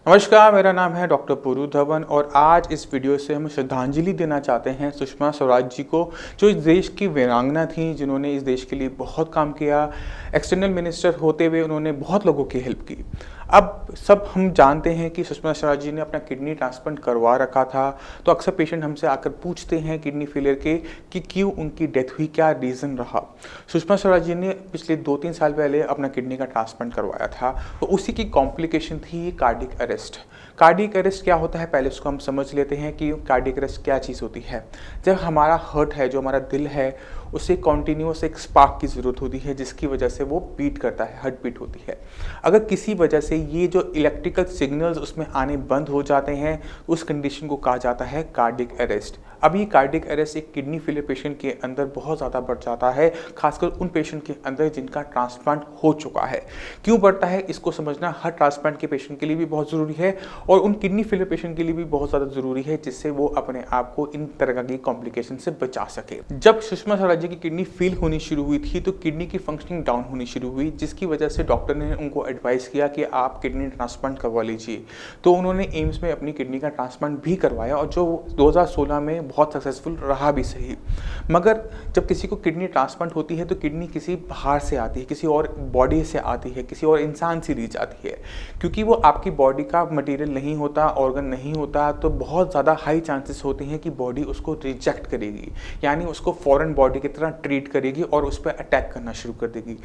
नमस्कार, मेरा नाम है डॉक्टर पुरु धवन और आज इस वीडियो से हम श्रद्धांजलि देना चाहते हैं सुषमा स्वराज जी को, जो इस देश की वीरांगना थी, जिन्होंने इस देश के लिए बहुत काम किया। एक्सटर्नल मिनिस्टर होते हुए उन्होंने बहुत लोगों की हेल्प की। अब सब हम जानते हैं कि सुषमा स्वराज जी ने अपना किडनी ट्रांसप्लांट करवा रखा था, तो अक्सर पेशेंट हमसे आकर पूछते हैं किडनी फेलियर के कि क्यों उनकी डेथ हुई, क्या रीज़न रहा। सुषमा स्वराज जी ने पिछले 2-3 साल पहले अपना किडनी का ट्रांसप्लांट करवाया था, तो उसी की कॉम्प्लिकेशन थी कार्डियक अरेस्ट। कार्डियक अरेस्ट क्या होता है, पहले उसको हम समझ लेते हैं कि कार्डियक अरेस्ट क्या चीज़ होती है। जब हमारा हार्ट है, जो हमारा दिल है, उसे कॉन्टिन्यूस एक स्पार्क की ज़रूरत होती है, जिसकी वजह से वो बीट करता है, हार्ट बीट होती है। अगर किसी वजह से ये जो इलेक्ट्रिकल सिग्नल्स उसमें आने बंद हो जाते हैं, उस कंडीशन को कहा जाता है कार्डियक अरेस्ट। अब ये कार्डियक अरेस्ट एक किडनी फेलियर पेशेंट के अंदर बहुत ज़्यादा बढ़ जाता है, खासकर उन पेशेंट के अंदर जिनका ट्रांसप्लांट हो चुका है। क्यों बढ़ता है, इसको समझना हर ट्रांसप्लांट के पेशेंट के लिए भी बहुत ज़रूरी है और उन किडनी फेलियर पेशेंट के लिए भी बहुत ज़्यादा ज़रूरी है, जिससे वो अपने आप को इन तरह की कॉम्प्लिकेशन से बचा सके। जब सुषमा स्वराज जी की किडनी फेल होनी शुरू हुई थी, तो किडनी की फंक्शनिंग डाउन होनी शुरू हुई, जिसकी वजह से डॉक्टर ने उनको एडवाइस किया कि आप किडनी ट्रांसप्लांट करवा लीजिए। तो उन्होंने एम्स में अपनी किडनी का ट्रांसप्लांट भी करवाया और जो 2016 में बहुत सक्सेसफुल रहा भी सही। मगर जब किसी को किडनी ट्रांसप्लांट होती है, तो किडनी किसी बाहर से आती है, किसी और बॉडी से आती है, किसी और इंसान से ली जाती है। क्योंकि वो आपकी बॉडी का मटेरियल नहीं होता, ऑर्गन नहीं होता, तो बहुत ज़्यादा हाई चांसेस होते हैं कि बॉडी उसको रिजेक्ट करेगी, यानी उसको फॉरेन बॉडी की तरह ट्रीट करेगी और उस पर अटैक करना शुरू कर देगी।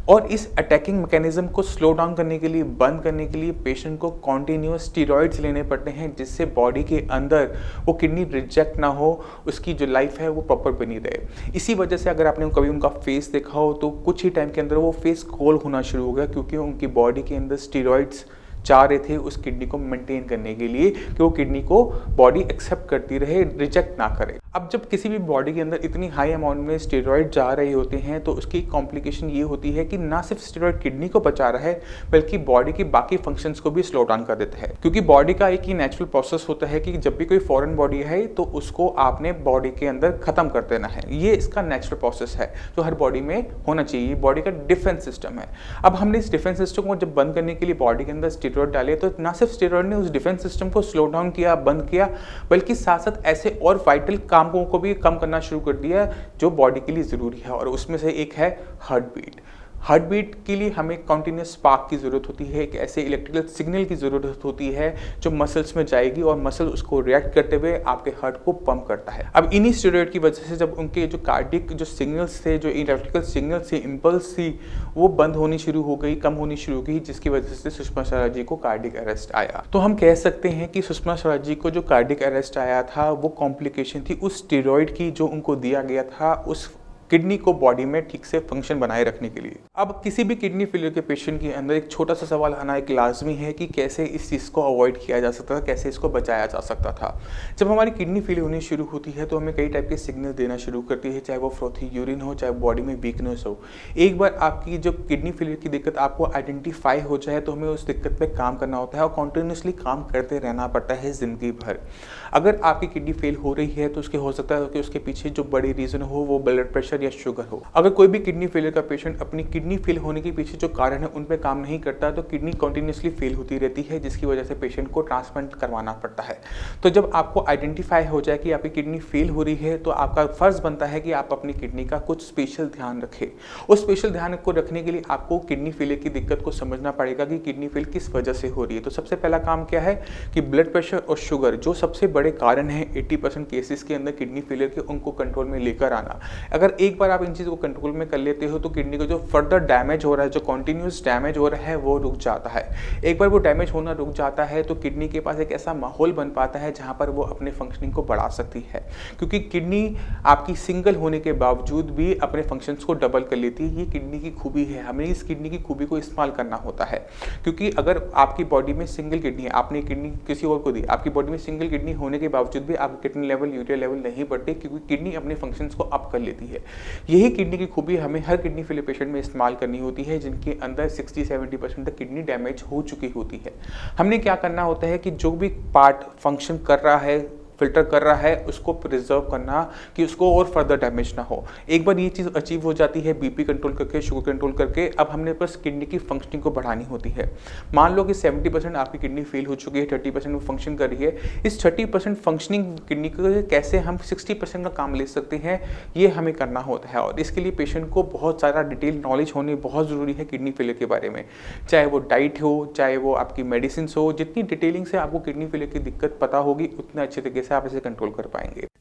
और इस अटैकिंग मैकेनिज्म को स्लो डाउन करने के लिए, बंद करने के लिए पेशेंट को कॉन्टिन्यूस स्टीरॉइड्स लेने पड़ते हैं, जिससे बॉडी के अंदर वो किडनी रिजेक्ट ना हो, उसकी जो लाइफ है वो प्रॉपर बनी रहे। इसी वजह से अगर आपने कभी उनका फेस देखा हो, तो कुछ ही टाइम के अंदर वो फेस गोल होना शुरू हो गया, क्योंकि उनकी बॉडी के अंदर स्टीरॉइड्स चाह रहे थे उस किडनी को मेंटेन करने के लिए कि वो किडनी को बॉडी एक्सेप्ट करती रहे, रिजेक्ट ना करे। अब जब किसी भी बॉडी के अंदर इतनी हाई अमाउंट में स्टेरॉइड जा रहे होते हैं, तो उसकी कॉम्प्लिकेशन ये होती है कि ना सिर्फ स्टेरॉइड किडनी को बचा रहा है, बल्कि बॉडी की बाकी फंक्शंस को भी स्लो डाउन कर देता है। क्योंकि बॉडी का एक ही नेचुरल प्रोसेस होता है कि जब भी कोई फॉरेन बॉडी है, तो उसको आपने बॉडी के अंदर खत्म कर देना है। ये इसका नेचुरल प्रोसेस है जो हर बॉडी में होना चाहिए। बॉडी का डिफेंस सिस्टम है। अब हमने इस डिफेंस सिस्टम को जब बंद करने के लिए बॉडी के अंदर स्टेरॉइड डाले, तो ना सिर्फ स्टेरॉइड ने उस डिफेंस सिस्टम को स्लो डाउन किया, बंद किया, बल्कि साथ साथ ऐसे और वाइटल कामों को भी कम करना शुरू कर दिया जो बॉडी के लिए ज़रूरी है। और उसमें से एक है हार्ट बीट। हार्ट बीट के लिए हमें कॉन्टिन्यूस स्पार्क की ज़रूरत होती है, एक ऐसे इलेक्ट्रिकल सिग्नल की ज़रूरत होती है जो मसल्स में जाएगी और मसल उसको रिएक्ट करते हुए आपके हार्ट को पंप करता है। अब इन्हीं स्टेरॉइड की वजह से जब उनके जो कार्डिक जो सिग्नल्स थे, जो इलेक्ट्रिकल सिग्नल्स थी, इम्पल्स थी, वो बंद होनी शुरू हो गई, कम होनी शुरू हो गई, जिसकी वजह से सुषमा स्वराज जी को कार्डिक अरेस्ट आया। तो हम कह सकते हैं कि सुषमा स्वराज जी को जो कार्डिक अरेस्ट आया था, वो कॉम्प्लिकेशन थी उस स्टेरॉइड की जो उनको दिया गया था उस किडनी को बॉडी में ठीक से फंक्शन बनाए रखने के लिए। अब किसी भी किडनी फेलियर के पेशेंट के अंदर एक छोटा सा सवाल आना एक लाजमी है कि कैसे इस चीज़ को अवॉइड किया जा सकता था, कैसे इसको बचाया जा सकता था। जब हमारी किडनी फेलियर होनी शुरू होती है, तो हमें कई टाइप के सिग्नल देना शुरू करती है, चाहे वो फ्रोथी यूरिन हो, चाहे बॉडी में वीकनेस हो। एक बार आपकी जो किडनी फेलियर की दिक्कत आपको आइडेंटिफाई हो जाए, तो हमें उस दिक्कत पर काम करना होता है और कॉन्टिन्यूसली काम करते रहना पड़ता है ज़िंदगी भर। अगर आपकी किडनी फेल हो रही है, तो उसके हो सकता है कि उसके पीछे जो बड़ी रीज़न हो वो ब्लड प्रेशर या शुगर हो। अगर कोई भी किडनी फेलियर का पेशेंट अपनी किडनी फेल होने के पीछे जो कारण है उन पे काम नहीं करता, तो किडनी कंटिन्यूसली फेल होती रहती है, जिसकी वजह से पेशेंट को ट्रांसप्लांट करवाना पड़ता है। तो जब आपको आइडेंटिफाई हो जाए कि आपकी किडनी फेल हो रही है, तो आपका फर्ज बनता है कि आप अपनी किडनी का कुछ स्पेशल ध्यान रखें। उस स्पेशल ध्यान को रखने के लिए आपको किडनी फेलियर की दिक्कत को समझना पड़ेगा कि किडनी फेल किस वजह से हो रही है। तो सबसे पहला काम क्या है कि ब्लड प्रेशर और शुगर जो सबसे बड़े कारण हैं 80% केसेस के अंदर किडनी फेलियर के, उनको कंट्रोल में लेकर आना। अगर एक बार आप इन चीज़ों को कंट्रोल में कर लेते हो, तो किडनी को जो फर्दर डैमेज हो रहा है, जो कॉन्टिन्यूस डैमेज हो रहा है, वो रुक जाता है। एक बार वो डैमेज होना रुक जाता है, तो किडनी के पास एक ऐसा माहौल बन पाता है जहाँ पर वो अपने फंक्शनिंग को बढ़ा सकती है। क्योंकि किडनी आपकी सिंगल होने के बावजूद भी अपने फंक्शंस को डबल कर लेती है। ये किडनी की खूबी है, हमें इस किडनी की खूबी को इस्तेमाल करना होता है। क्योंकि अगर आपकी बॉडी में सिंगल किडनी है, आपने किडनी किसी और को दी, आपकी बॉडी में सिंगल किडनी होने के बावजूद भी आपकी किडनी लेवल, यूरिया लेवल नहीं बढ़ते, क्योंकि किडनी अपने फंक्शंस को अप कर लेती है। यही किडनी की खूबी हमें हर किडनी फेलियर पेशेंट में इस्तेमाल करनी होती है, जिनके अंदर 60-70% तक किडनी डैमेज हो चुकी होती है। हमने क्या करना होता है कि जो भी पार्ट फंक्शन कर रहा है फ़िल्टर कर रहा है उसको प्रिजर्व करना कि उसको और फर्दर डैमेज ना हो। एक बार ये चीज़ अचीव हो जाती है बीपी कंट्रोल करके, शुगर कंट्रोल करके, अब हमने बस किडनी की फंक्शनिंग को बढ़ानी होती है। मान लो कि 70% आपकी किडनी फेल हो चुकी है, 30% वो फंक्शन कर रही है। इस 30% फंक्शनिंग किडनी को कैसे हम 60% का काम ले सकते हैं, ये हमें करना होता है और इसके लिए पेशेंट को बहुत सारा डिटेल नॉलेज होनी बहुत ज़रूरी है किडनी फेलियर के बारे में। चाहे वो डाइट हो, चाहे वो आपकी मेडिसिन हो, जितनी डिटेलिंग से आपको किडनी फेलियर की दिक्कत पता होगी उतने अच्छे तरीके से आप इसे कंट्रोल कर पाएंगे।